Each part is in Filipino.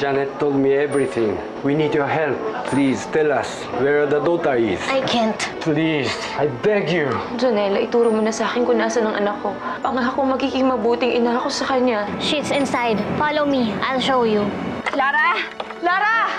Janet told me everything. We need your help. Please, tell us where the daughter is. I can't. Please, I beg you. Jonella, ituro mo na sa akin kung nasa ng anak ko. Pangako magiging mabuting ina ako sa kanya. She's inside. Follow me. I'll show you. Lara! Lara!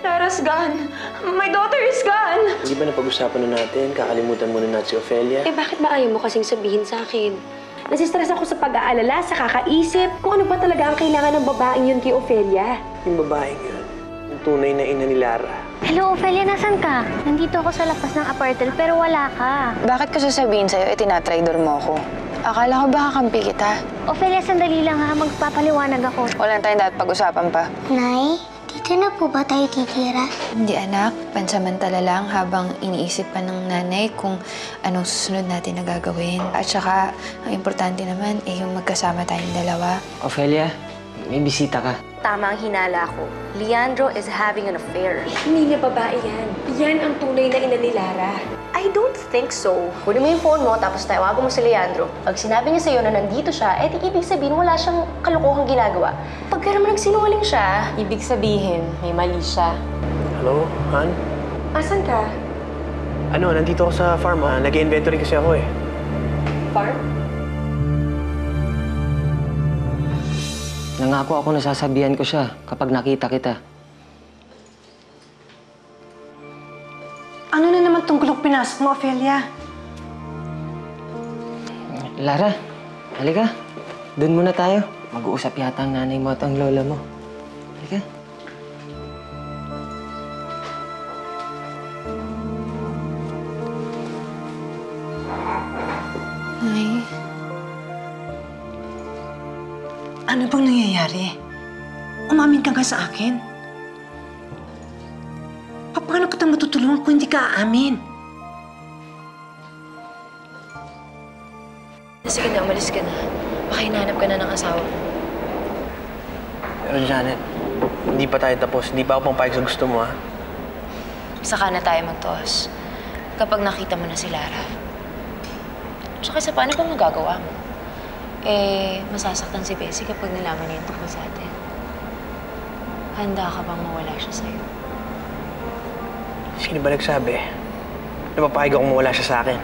Lara's gone. My daughter is gone. Hindi ba napag-usapan na natin? Kakalimutan mo na si Ophelia? Eh bakit ba ayaw mo kasing sabihin sa akin? Nasistress ako sa pag-aalala, sa kakaisip, kung ano ba talaga ang kailangan ng babaeng yun kay Ophelia. Yung babaeng yun, yung tunay na ina ni Lara. Hello, Ophelia, nasan ka? Nandito ako sa labas ng apartel, pero wala ka. Bakit ko sasabihin sa'yo, tinatraidor mo ako? Akala ko baka kampi kita. Ophelia, sandali lang ha. Magpapaliwanag ako. Wala tayong dapat pag-usapan pa. Nay, dito na po ba tayo titira? Hindi anak, pansamantala lang habang iniisip pa ng nanay kung anong susunod natin na gagawin. At saka, ang importante naman ay yung magkasama tayong dalawa. Ophelia, may bisita ka. Tama ang hinala ko. Leandro is having an affair. Hindi niya babae yan. Yan ang tunay na ina ni Lara. I don't think so. Kunin mo yung phone mo, tapos tawagan mo si Leandro. Pag sinabi niya sa'yo na nandito siya, eh di ibig sabihin wala siyang kalokohang ginagawa. Pagka naman nagsinungaling siya, ibig sabihin may mali siya. Hello, Han? Asan ka? Ano, nandito ako sa farm. Nag-inventory kasi ako eh. Farm? Nangako ako na sasabihan ko siya kapag nakita kita. Ano na naman tong gulong pinasok mo, Ophelia? Lara, halika. Doon muna tayo. Mag-uusap yata ang nanay mo at ang lola mo. Halika. Nay, Ano bang nangyayari? Umamin ka nga sa akin. Paano kita matutulungan kung hindi ka aamin? Sige na, umalis ka na. Baka hinahanap ka na ng asawa mo. Pero Janet, hindi pa tayo tapos. Hindi pa ako pangpayag sa gusto mo, ha? Saka na tayo magtoos. Kapag nakita mo na si Lara. Tsaka sa paano bang magagawa mo? Eh, masasaktan si Bessie kapag nalaman niya yung tungkol sa atin. Handa ka bang mawala siya sa'yo? Sino ba nagsabi? Napapahig akong mawala siya sa akin.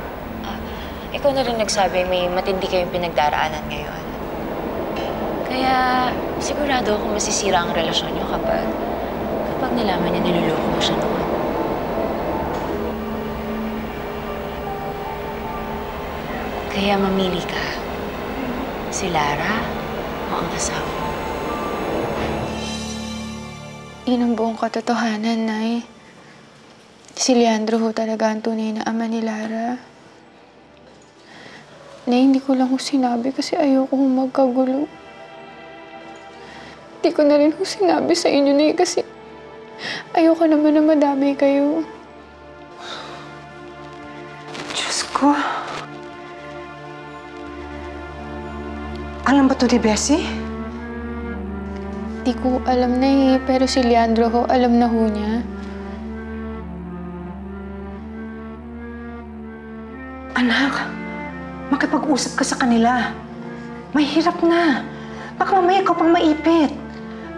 Ikaw na rin nagsabi may matindi kayong pinagdaraanan ngayon. Kaya sigurado ako masisira ang relasyon niyo kapag nalaman niya niloloko mo siya noon. Kaya mamili ka. Si Lara o ang asawa mo? yun ang buong katotohanan, Nay. Si Leandro ho talaga ang tunay na ama ni Lara. Nay, hindi ko lang ho sinabi kasi ayoko ho magkagulo. Hindi ko na rin ho sinabi sa inyo, Nay, kasi ayoko naman na madami kayo. Diyos ko. Alam ba ito ni Bessie? Di ko alam na pero si Leandro ho, alam na ho niya. Anak, makipag-usap ka sa kanila. Mahirap na. Baka mamaya ikaw pang maipit.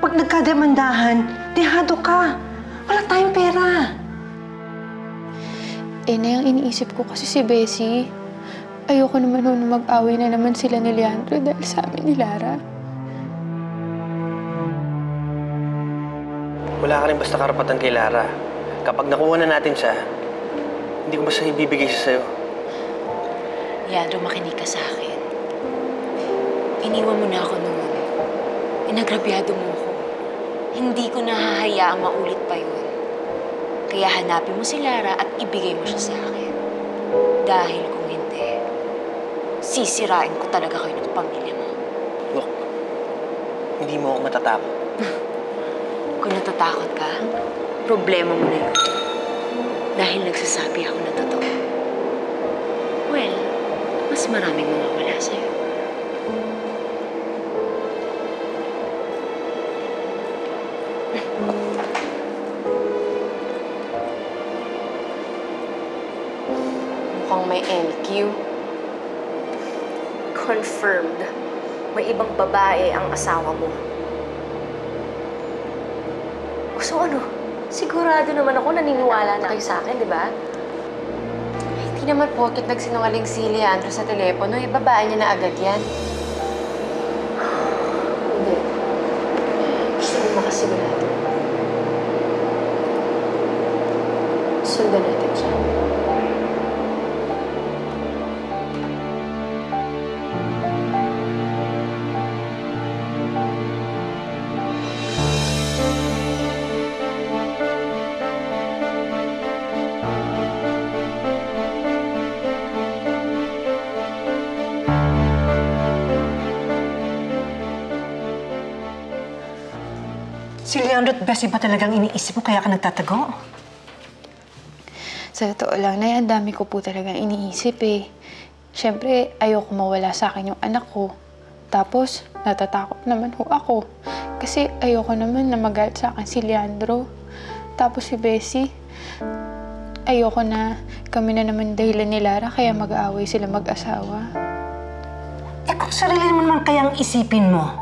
Pag nagkademandahan, dehado ka. Wala tayong pera. Na yung iniisip ko kasi si Bessie. Ayoko naman ho na mag-away na naman sila ni Leandro dahil sa amin ni Lara. Wala ka rin basta karapatan kay Lara. Kapag nakuha na natin siya, hindi ko basta ibibigay siya sa'yo. Leandro, makinig ka sa akin. Iniwan mo na ako noon. Inagrabyado mo ako. Hindi ko nahahayaang maulit pa yun. Kaya hanapin mo si Lara at ibigay mo siya sa akin. Dahil kung hindi, sisirain ko talaga kayo ng pamilya mo. Look, hindi mo ako matatakot. Kung natatakot ka, problema mo na yun. Dahil nagsasabi ako na totoo. Well, mas maraming mawawala sa'yo. Mukhang may LQ. Confirmed. May ibang babae ang asawa mo. So ano? Sigurado naman ako naniniwala na kayo sa akin, di ba? Hindi naman porket nagsinungaling si Leandro sa telepono, ibabaan niya na agad yan. Hindi. Gusto mo makasigurado. Sundan natin siya. Si Leandro at Bessie ba talagang iniisip mo kaya ka nagtatago? Sa totoo lang, Nay, ang dami ko po talagang iniisip eh. Siyempre, ayoko mawala sa akin yung anak ko. Tapos, natatakot naman ho ako. Kasi ayoko naman na magalit sa akin si Leandro. Tapos si Bessie, ayoko na kami na naman dahilan ni Lara kaya mag-aaway sila mag-asawa. Eh kung sarili mo naman kayang isipin mo,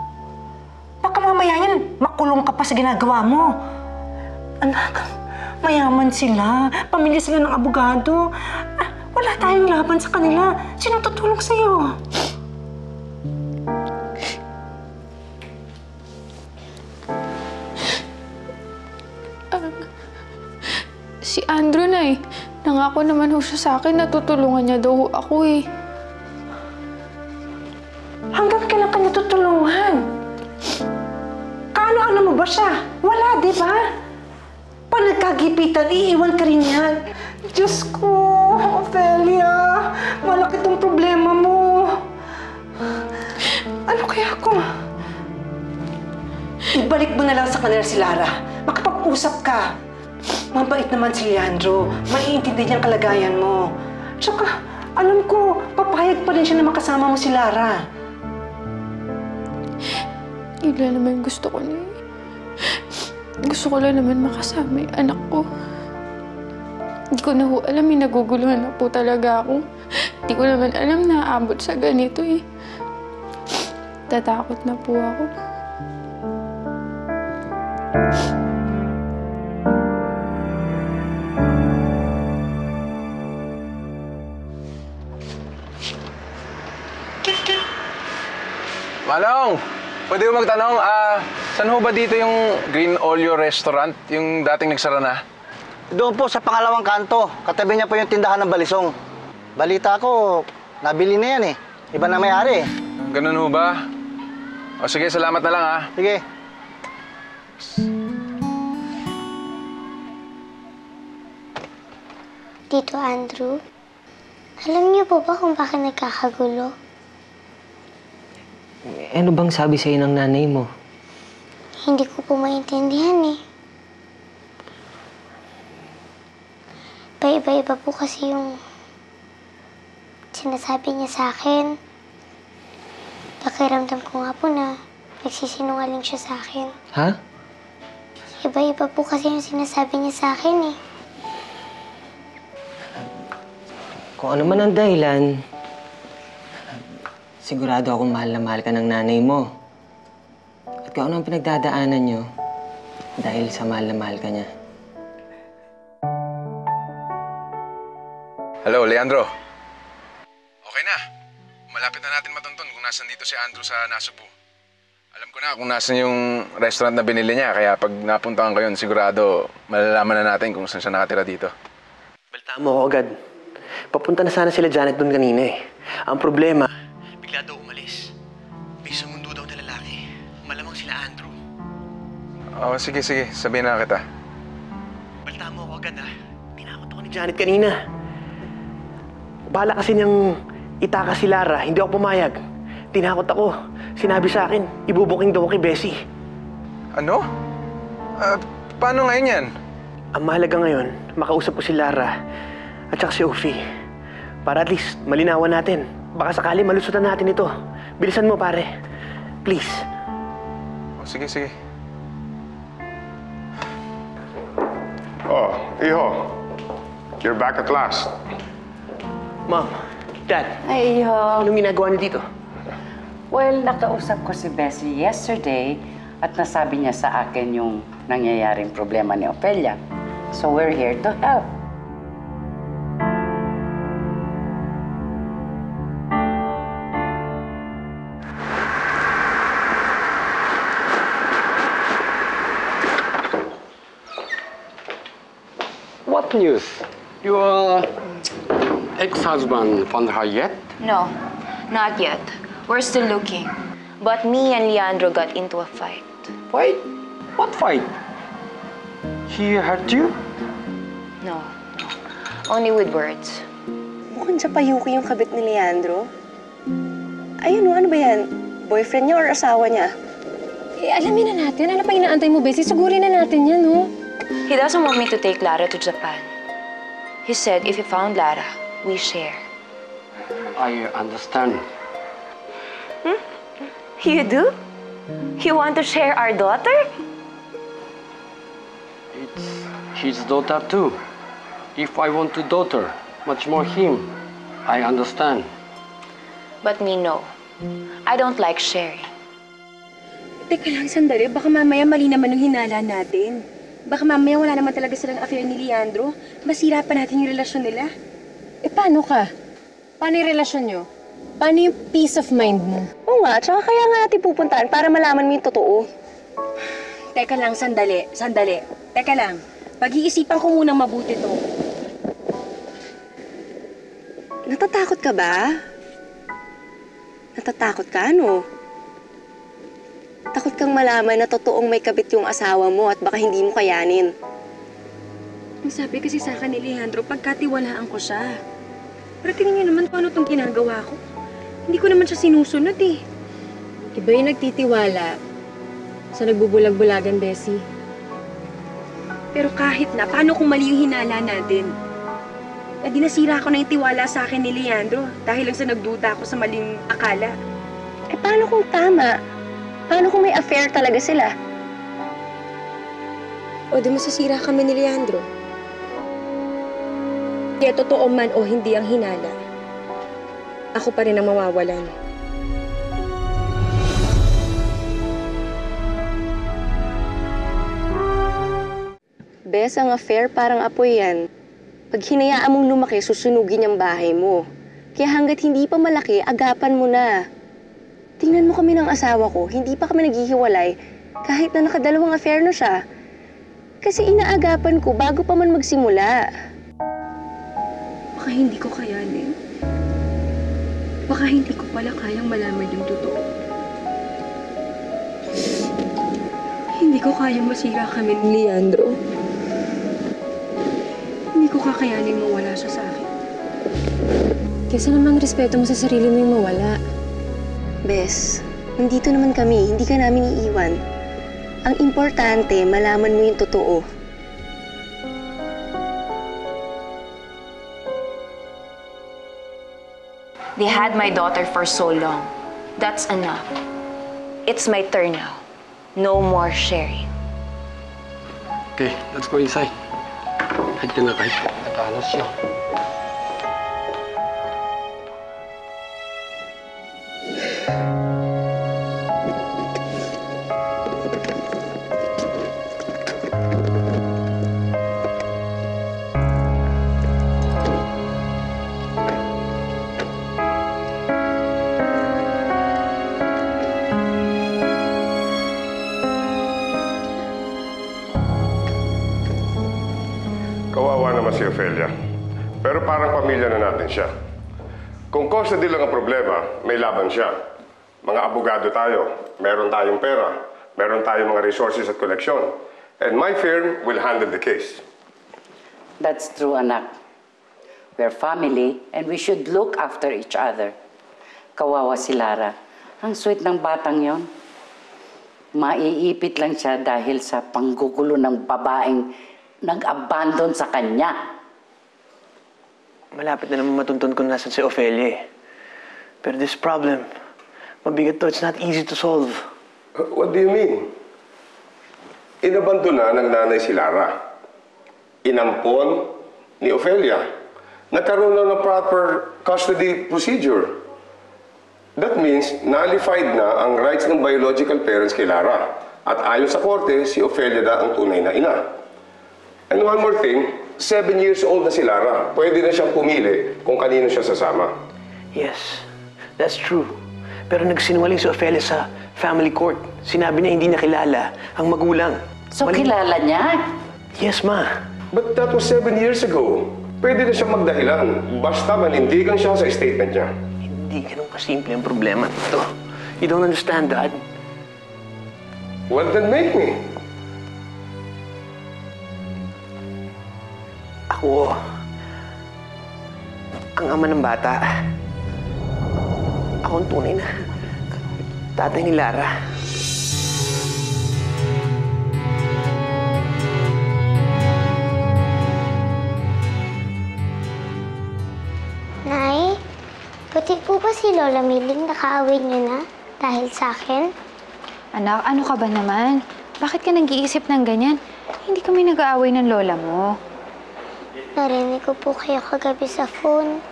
baka mamaya yan, makulong ka pa sa ginagawa mo. Anak, mayaman sila. Pamilya sila ng abogado. Wala tayong laban sa kanila. Sino tutulong sa'yo? Si Andrew, Nay, nangako naman ho siya sa akin na tutulungan niya daw ho ako eh. Hanggang kailan kanya tutulungan? Kaano-ano mo ba siya? Wala, di ba? Pag nagkagipitan, iiwan ka rin yan. Diyos ko, Ophelia, malaki tong problema mo. Ano kaya ako? Ibalik mo na lang sa kanila si Lara. Makapag-usap ka. Mabait naman si Leandro. Maiintindihan niyang kalagayan mo. Tsaka, alam ko, papayag pa rin siya na makasama mo si Lara. Yun lang naman gusto ko na eh. Gusto ko lang naman makasama yung anak ko. Hindi ko na ho alam, naguguluhan na po talaga ako. Hindi ko naman alam na aabot sa ganito eh. Tatakot na po ako. Manong! Pwede mo magtanong, saan ho ba dito yung Green Olio Restaurant, yung dating nagsara na? Doon po sa pangalawang kanto. Katabi niya po yung tindahan ng balisong. Balita ko, nabili na yan eh. Iba na may-ari eh. Ganun ho ba? O sige, salamat na lang ha. Sige. Tito Andrew, alam niyo po ba kung bakit nagkakagulo? Ano bang sabi sa'yo ng nanay mo? Hindi ko po maintindihan eh. Paiba-iba po kasi yung sinasabi niya sa akin. Pakiramdam ko nga po na nagsisinungaling siya sa akin. Ha? Iba-iba po kasi yung sinasabi niya sa akin eh. Kung ano man ang dahilan, sigurado akong mahal na mahal ka ng nanay mo. At kung ano ang pinagdadaanan nyo, dahil sa mahal na mahal ka niya. Hello, Leandro. Okay na. Malapit na natin matuntun kung nasan dito si Andrew sa Nasubu. Alam ko na kung nasan yung restaurant na binili niya, kaya pag napuntahan ko yun, sigurado malalaman na natin kung saan siya nakatira dito. Baltaan mo ako agad. Papunta na sana sila Janet doon kanina eh. Ang problema, bigla daw umalis. May sumundo daw na lalaki. Malamang sila Andrew. Oh, sige, sabihin na kita. Baltaan mo ako agad ha. Tinakot ako ni Janet kanina. Bahala kasi niyang itaka si Lara, hindi ako pumayag. Tinakot ako. Sinabi sa akin, ibubuking daw ako kay Bessie. Ano? Paano ngayon yan? Ang mahalaga ngayon, makausap ko si Lara at saka si Ophi. Para at least malinawan natin. Baka sakali malusutan natin ito. Bilisan mo, pare. Please. Oh, sige. Oh, Iho. You're back at last. Mom, Dad. Ay, Iho. Anong ginagawa niyo dito? Well, nakausap ko si Bessie yesterday at nasabi niya sa akin yung nangyayaring problema ni Ofelia. So we're here to help. What news? Your ex-husband found her yet? No, not yet. We're still looking. But me and Leandro got into a fight. Fight? What fight? He hurt you? No. Only with words. Mukhang sa Payuki yung kabit ni Leandro. Ayun, ano ba yan? Boyfriend niya or asawa niya? Alamin na natin. Ano pa inaantay mo, Bessie? Sigurin na natin yan, no? He doesn't want me to take Lara to Japan. He said if he found Lara, we share. I understand. You do? You want to share our daughter? It's his daughter too. If I want a daughter, much more him. I understand. But me, no. I don't like sharing. Teka lang, sandali. Baka mamaya mali naman yung hinala natin. Baka mamaya wala naman talaga silang affair ni Leandro. Masira pa natin yung relasyon nila. Paano ka? Paano yung relasyon nyo? Paano yung peace of mind mo? Oo nga, tsaka kaya nga natin pupuntahan para malaman mo yung totoo. Teka lang, sandali. Teka lang. Pag-iisipan ko munang mabuti to. Natatakot ka ba? Natatakot ka, no? Takot kang malaman na totoong may kabit yung asawa mo at baka hindi mo kayanin. Ang sabi kasi sa akin ni Leandro, pagkatiwalaan ko siya. Pero tingnan niyo naman kung ano itong ginagawa ko. Hindi ko naman siya sinusunod eh. Iba yung nagtitiwala sa nagbubulag-bulagan, Bessie. Pero kahit na, paano kung mali yung hinala natin? Eh di nasira ko na yung tiwala sa akin ni Leandro dahil lang sa nagduda ako sa maling akala. Eh paano kung tama? Paano kung may affair talaga sila? O di masasira kami ni Leandro. Kaya totoo man o hindi ang hinala, ako pa rin ang mawawalan. Bes, ang affair parang apoy yan. Pag hinayaan mong lumaki, susunugin ang bahay mo. Kaya hanggat hindi pa malaki, agapan mo na. Tingnan mo kami ng asawa ko, hindi pa kami naghihiwalay kahit na nakadalawang affair na siya. Kasi inaagapan ko bago pa man magsimula. Baka hindi ko kayanin. Baka hindi ko pala kayang malaman yung totoo. Hindi ko kayang masira kami ni Leandro. Hindi ko kakayanin mawala siya sa akin. Kesa namang respeto mo sa sarili mo yung mawala. Bes, nandito naman kami, hindi ka namin iiwan. Ang importante, malaman mo yung totoo. They had my daughter for so long. That's enough. It's my turn now. No more sharing. Okay, let's go inside. Hide ka na kahit nakahalas siya. Kawawa naman si Ofelia. Pero parang pamilya na natin siya. Kung custody lang ang problema, may laban siya. Mga abogado tayo, meron tayong pera, meron tayong mga resources at koleksyon. And my firm will handle the case. That's true, anak. We're family and we should look after each other. Kawawa si Lara. Ang sweet ng batang yon. Maiipit lang siya dahil sa panggugulo ng babaeng nag-abandon sa kanya. Malapit na naman matuntun kung nasan si Ofelia eh. Pero this problem, mabigat to. It's not easy to solve. What do you mean? Inabandona ng nanay si Lara. Inampon ni Ofelia. Nagkaroon na ng proper custody procedure. That means, nullified na ang rights ng biological parents kay Lara. At ayon sa korte, si Ofelia na ang tunay na ina. And one more thing, 7 years old na si Lara. Pwede na siyang pumili kung kanino siya sasama. Yes, that's true. Pero nagsinungaling si Ofelia sa family court. Sinabi niya hindi niya kilala ang magulang. So kilala niya? Yes, Ma. But that was 7 years ago. Pwede na siyang magdahilan. Basta manindigan siya sa statement niya. Hindi ganun kasimple ang problema nito. You don't understand, Dad. Well, then make me. Ako, ang ama ng bata. Ako ang tunay na tatay ni Lara. Nay, pati po ba si Lola Miling nakaaway niyo na dahil sa akin? Anak, ano ka ba naman? Bakit ka nag-iisip ng ganyan? Hindi kami nag-aaway ng lola mo. Narinig ko po kayo kagabi sa phone.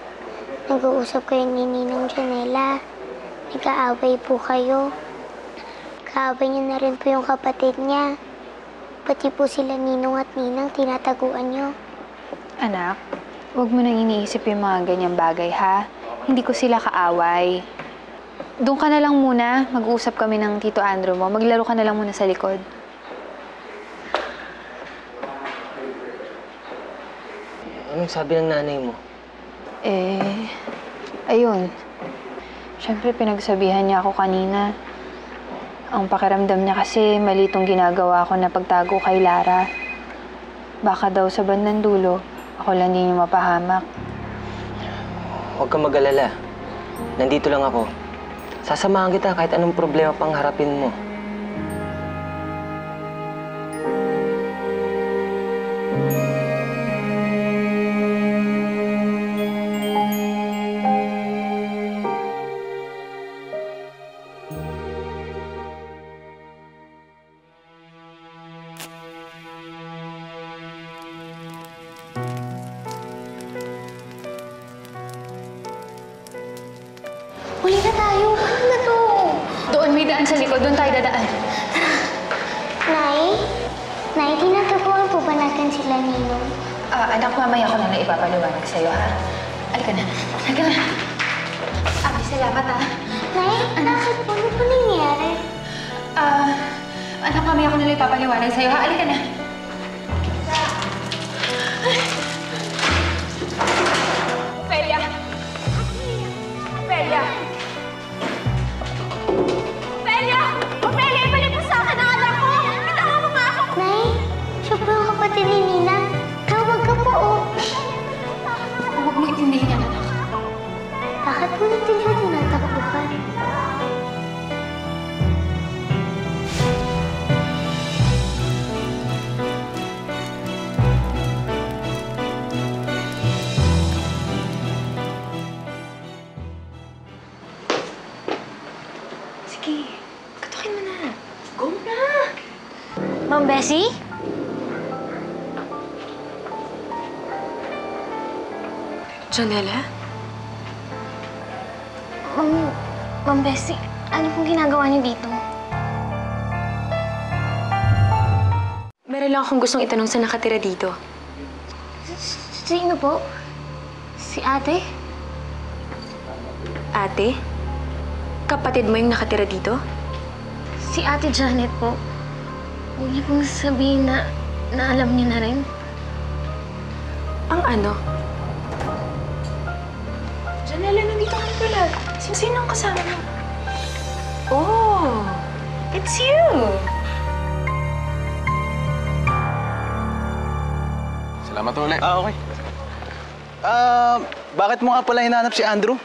Nag-uusap kayo ni Ninang Janela. Nag-aaway po kayo. Kaaway niyo na rin po yung kapatid niya. Pati po sila Ninong at Ninang tinataguan niyo. Anak, huwag mo nang iniisip yung mga ganyang bagay, ha? Hindi ko sila kaaway. Doon ka na lang muna. Mag-uusap kami ng Tito Andrew mo. Maglaro ka na lang muna sa likod. Anong sabi ng nanay mo? Ayun. Siyempre, pinagsabihan niya ako kanina. Ang pakiramdam niya kasi mali itong ginagawa ko na pagtago kay Lara. Baka daw sa bandang dulo, ako lang din yung mapahamak. Huwag kang mag-alala. Nandito lang ako. Sasamahan kita kahit anong problema pang harapin mo. Huli na tayo. Ano na to? Doon, may daan sa likod. Doon tayo dadaan. Nay? Nay, tinataguan po ba natin sila Ninong? Anak, mamaya ko na ipapaliwanag sa'yo, ha? Halika na. Halika na. Abi, salamat, ha? Nay, bakit po? Ano po nangyari? Anak, mamaya ko na ipapaliwanag sa'yo, ha? Halika na. Ofelia! Ofelia! Ofelia! Ofelia, ibalik mo sa akin ang anak ko! Bitawan mo nga ako! Nay, siya po yung kapatid ni Nina. Tawag ka po, oh. Huwag mo intindihin yan, anak. Bakit po natin siya tinatakbuhan? Sige, katukin mo na. Go na! Ma'am Bessie? Janela? Ma'am Bessie, ano pong ginagawa niyo dito? Meron lang akong gustong itanong sa nakatira dito. Sino po? Si ate? Ate? Kapatid mo yung nakatira dito? Si Ate Janet po. Huwag niyo pong sabihin na alam niyo na rin. Ang ano? Janela, nandito ka na pala. Sino ang kasama mo? Oh, it's you! Salamat ulit. Okay. Bakit mo nga pala hinahanap si Andrew?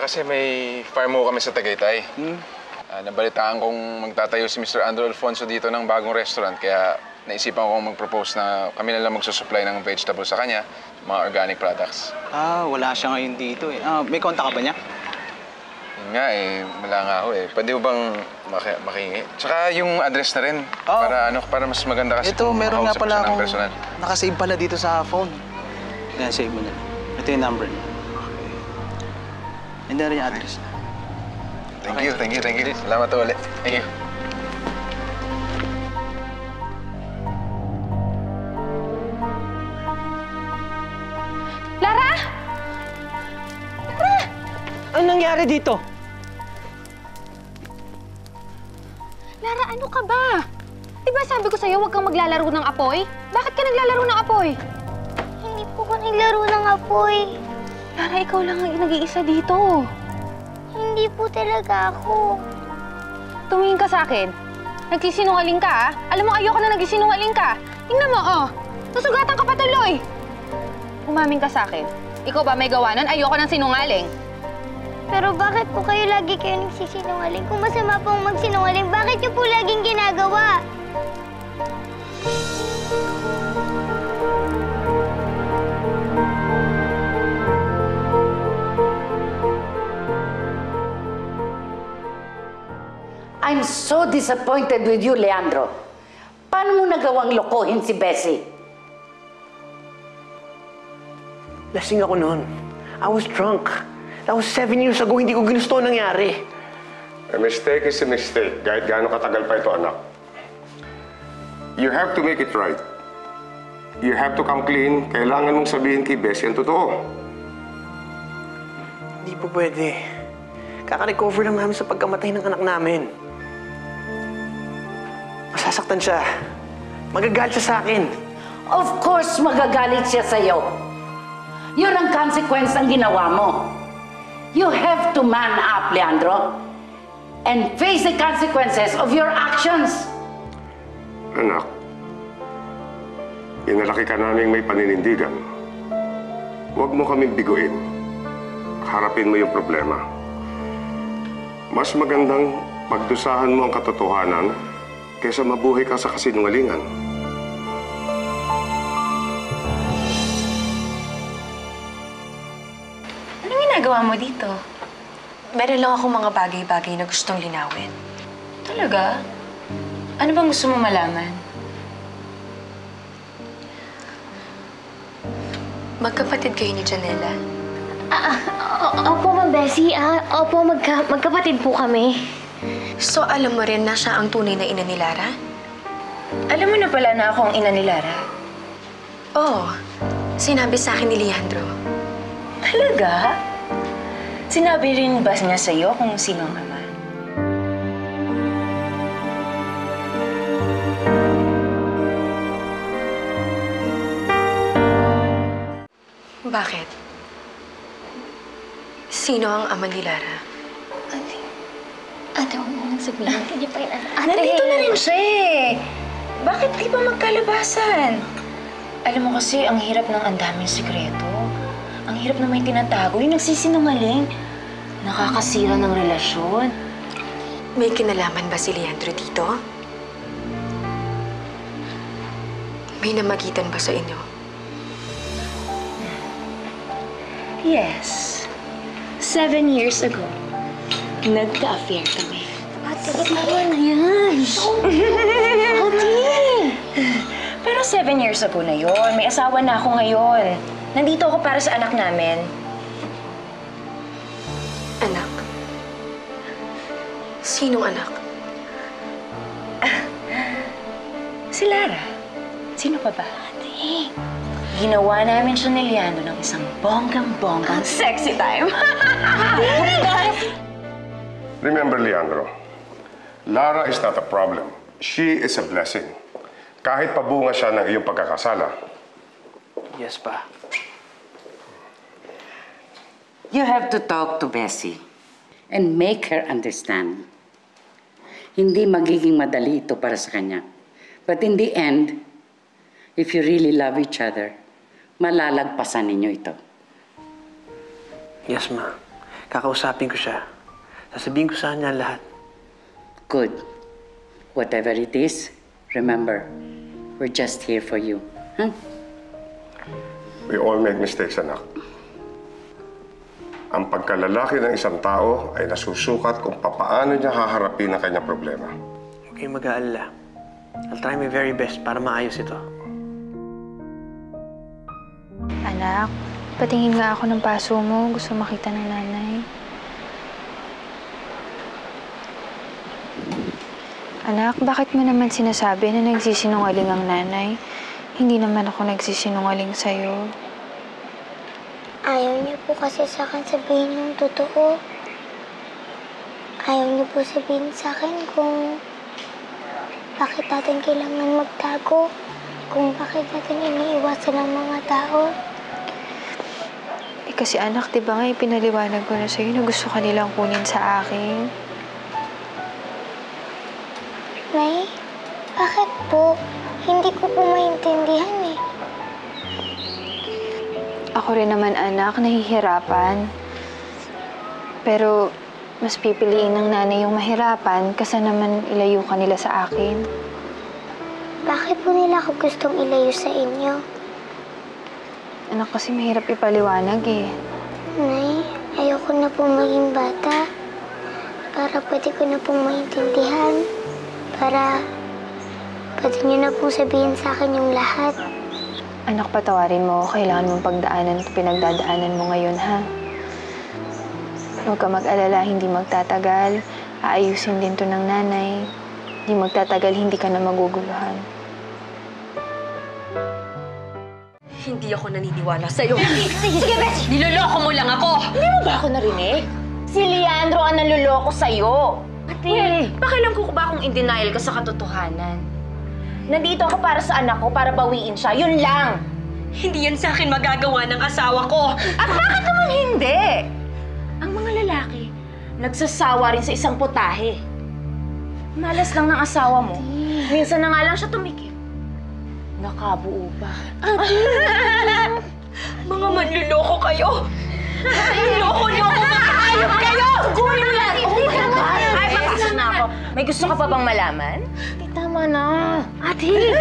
Kasi may farm ho kami sa Tagaytay. Nabalitaan kong magtatayo si Mr. Andrew Alfonso dito ng bagong restaurant, kaya naisipan kong mag-propose na kami na lang magsusupply ng vegetables sa kanya, mga organic products. Wala siya ngayon dito eh. May kontak ka ba niya? Yun nga eh, wala nga ho eh. Pwede ho bang makihingi? Tsaka yung address na rin, para mas maganda kasi Ito, meron nga makausap ko pala siya ng akong personal. nakasave pala dito sa phone. Yan, save mo na. Ito yung number niya. And then yung address. Thank you. Salamat ulit. Thank you. nangyari dito? Lara, ano ka ba? Diba sabi ko sa'yo, huwag kang maglalaro ng apoy? Bakit ka naglalaro ng apoy? Hindi po ko naglaro ng apoy. Lara, ikaw lang ang nag-iisa dito. Hindi po talaga ako. Tumingin ka sa akin. Nagsisinungaling ka, ha? Alam mo, ayoko na nagsisinungaling ka. Tingnan mo, oh. Nasugatan ka pa tuloy. Umamin ka sa akin. Ikaw ba may gawa nun? Ayoko ng sinungaling. Pero bakit po kayo lagi kayo nagsisinungaling? Kung masama pong magsinungaling, bakit niyo po laging ginagawa? I'm so disappointed with you, Leandro. Paano mo nagawang lokohin si Bessie? Lasing ako noon. I was drunk. That was 7 years ago. Hindi ko ginusto ang nangyari. A mistake is a mistake, kahit gaano katagal pa ito, anak. You have to make it right. You have to come clean. Kailangan mong sabihin kay Bessie ang totoo. Hindi po pwede. Kaka-recover lang namin sa pagkamatay ng anak namin. Masasaktan siya. Magagalit siya sa akin. Of course, magagalit siya sa'yo. Yun ang consequence ng ginawa mo. You have to man up, Leandro, and face the consequences of your actions. Anak, inalaki ka naming may paninindigan. Huwag mo kaming biguin. Harapin mo yung problema. Mas magandang pagdusahan mo ang katotohanan kaysa mabuhay ka sa kasinungalingan. Anong ginagawa mo dito? Meron lang ako mga bagay-bagay na gustong linawin. Talaga? Ano bang gusto mo malaman? Magkapatid kayo ni Janela? Opo, Ma'am Bessie. Opo, magkapatid po kami. So, alam mo rin na siya ang tunay na ina ni Lara? Alam mo na pala na ako ang ina ni Lara? Oo. Sinabi sa akin ni Leandro. Talaga? Sinabi rin ba niya sa'yo kung sino ang ama? Bakit? Sino ang ama ni Lara? Ate, huwag mo nang sabihin. Hindi pa rin, ate. Nandito na rin siya eh. Bakit di pa magkalabasan? Alam mo kasi, ang hirap ng ang daming sikreto. Ang hirap na may tinatago. Yung nagsisinungaling. Nakakasira ng relasyon. May kinalaman ba si Leandro dito? May namagitan ba sa inyo? Yes. 7 years ago, nagka-affair kami. Ate, tama na yan. Ate! Pero 7 years ago na yon. May asawa na ako ngayon. Nandito ako para sa anak namin. Anak? Sinong anak? Si Lara. Sino pa ba? Ate. Ginawa namin siya ni Leandro ng isang bonggang-bonggang sexy time. Remember, Leandro, Lara is not a problem. She is a blessing. Kahit pabunga siya ng iyong pagkakasala. Yes, pa. You have to talk to Bessie and make her understand. Hindi magiging madali ito para sa kanya. But in the end, if you really love each other, malalagpasan ninyo ito. Yes, ma. Kakausapin ko siya. Sasabihin ko sa kanya lahat. Good. Whatever it is, remember, we're just here for you. Huh? We all make mistakes, anak. Ang pagkalalaki ng isang tao ay nasusukat kung papaano niya haharapin ang kanyang problema. Huwag kayong mag-aalala. I'll try my very best para maayos ito. Anak, patingin nga ako ng paso mo. Gusto makita ng nanay. Anak, bakit mo naman sinasabi na nagsisinungaling ang nanay? Hindi naman ako nagsisinungaling sa'yo. Ayaw niyo po kasi sa akin sabihin yung totoo. Ayaw niyo po sabihin sa akin kung bakit natin kailangan magtago, kung bakit natin iniiwasan ng mga tao. Kasi anak, di ba nga ipinaliwanag ko na sa'yo na gusto ka nilang kunin sa akin? Nay, bakit po? Hindi ko po maintindihan eh. Ako rin naman anak, nahihirapan. Pero mas pipiliin ng nanay yung mahirapan kasi naman ilayo ka nila sa akin. Bakit po nila ako gustong ilayo sa inyo? Anak, kasi mahirap ipaliwanag eh. Nay, ayoko na po maging bata. Para pwede ko na pong maintindihan. Para pwede niyo na pong sabihin sa akin yung lahat. Anak, patawarin mo. Kailangan mong pagdaanan at pinagdadaanan mo ngayon, ha? Huwag ka mag-alala, hindi magtatagal. Aayusin din to ng nanay. Hindi magtatagal, hindi ka na maguguluhan. Hindi ako naniniwala sa'yo. Sige, Bessie! Niloloko mo lang ako! Hindi mo ba ako narinig? Si Leandro ang nanloloko sa'yo. Ate, pakialam ko ba kung in denial ka sa katotohanan? Nandito ako para sa anak ko, para bawiin siya. Yun lang! Hindi yan sa akin magagawa ng asawa ko. At bakit naman hindi? Ang mga lalaki, nagsasawa rin sa isang putahe. Malas lang ng asawa mo. Minsan na nga lang siya tumikip. Nakabuo pa. Mga manluloko kayo! Loko niyo ako! Ayop kayo! Gumin mo yan! Ay, papasok na ako. May gusto ka pa bang malaman? Tama na. Ate!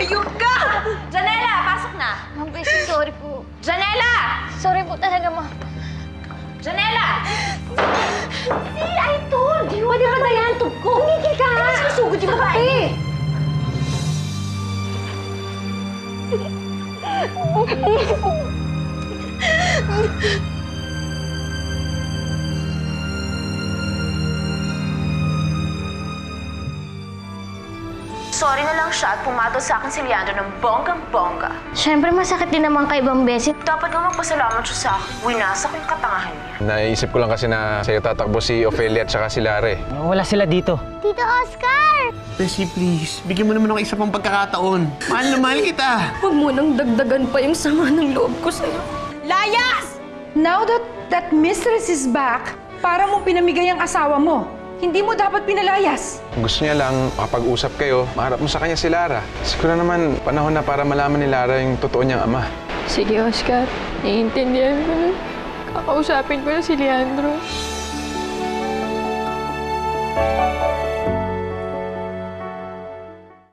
Ayun ka! Janela, pasok na! Ma'am Bessie, sorry po. Janela! Sorry po talaga, Ma. Janela! See, I told you! Pwede ba yan? Tugko! Tumigil ka! Hindi sinusugod yung babae! Sorry na lang siya at pumatol sa akin si Leandro ng bonggang-bongga. Siyempre, masakit din naman kay Ma'am Bessie. Dapat nga magpasalamat siya sa akin. Winasak ko yung katangahan niya. Naisip ko lang kasi na sa'yo tatakbo si Ophelia at saka si Lare. Wala sila dito. Tito Oscar! Bessie, please. Bigyan mo naman ako isa pang pagkakataon. Mahal na mahal kita. Huwag mo nang dagdagan pa yung sama ng loob ko sa'yo. Layas! Now that mistress is back, para mo pinamigay ang asawa mo. Hindi mo dapat pinalayas. Gusto niya lang makapag-usap kayo, maharap mo sa kanya si Lara. Siguro naman panahon na para malaman ni Lara yung totoo niyang ama. Sige, Oscar. Naiintindihan ko na. Kakausapin ko na si Leandro.